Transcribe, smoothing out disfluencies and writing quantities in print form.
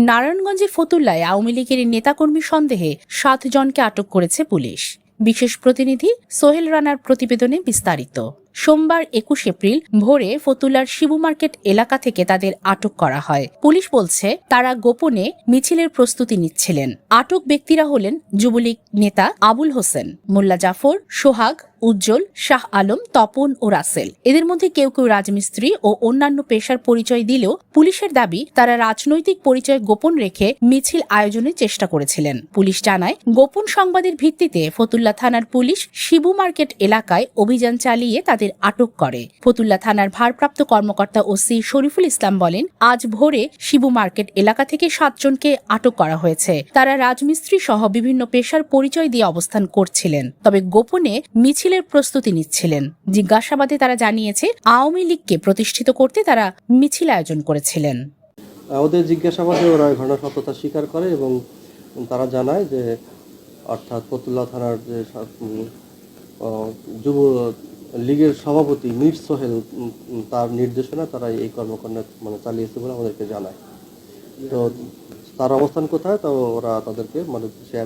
নারায়ণগঞ্জের ফতুল্লায় আওয়ামী লীগের নেতাকর্মী সন্দেহে 7 জনকে আটক করেছে পুলিশ। বিশেষ প্রতিনিধি সোহেল রানার প্রতিবেদনে বিস্তারিত। সোমবার 21 এপ্রিল ভোরে ফতুল্লার শিবু মার্কেট এলাকা থেকে তাদের আটক করা হয়। পুলিশ বলছে তারা গোপনে মিছিলের প্রস্তুতি নিচ্ছিলেন। আটক ব্যক্তিরা হলেন যুবলীগ নেতা আবুল হোসেন, মোল্লা জাফর, সোহাগ, উজ্জ্বল, শাহ আলম, তপন ও রাসেল। এদের মধ্যে কেউ কেউ রাজমিস্ত্রি ও অন্যান্য পেশার পরিচয় দিলেও পুলিশের দাবি তারা রাজনৈতিক পরিচয় গোপন রেখে মিছিল আয়োজনের চেষ্টা করেছিলেন। পুলিশ জানায়, গোপন সংবাদের ভিত্তিতে ফতুল্লা থানার পুলিশ শিবু মার্কেট এলাকায় অভিযান চালিয়ে তাদের আটক করে। ফতুল্লা থানার ভারপ্রাপ্ত কর্মকর্তা ওসি শরীফুল ইসলাম বলেন, আজ ভোরে শিবু মার্কেট এলাকা থেকে 7 জনকে আটক করা হয়েছে। তারা রাজমিস্ত্রি সহ বিভিন্ন পেশার পরিচয় দিয়ে অবস্থান করছিলেন, তবে গোপনে মিছিলের প্রস্তুতি নিচ্ছিলেন। জিজ্ঞাসাবাদে তারা জানিয়েছে আওয়ামী লীগকে প্রতিষ্ঠিত করতে তারা মিছিল আয়োজন করেছিলেন। ওদের জিজ্ঞাসাবাদে ওরা ঘটনা সত্যতা স্বীকার করে এবং তারা জানায় যে অর্থাৎ ফতুল্লা থানার যে যুব লীগের সভাপতি মীর সোহেল তার নির্দেশনা তারা এই কর্মকাণ্ড চালিয়েছে বলে আমাদেরকে জানায়। তো তার অবস্থান কোথায়, তো ওরা তাদেরকে সে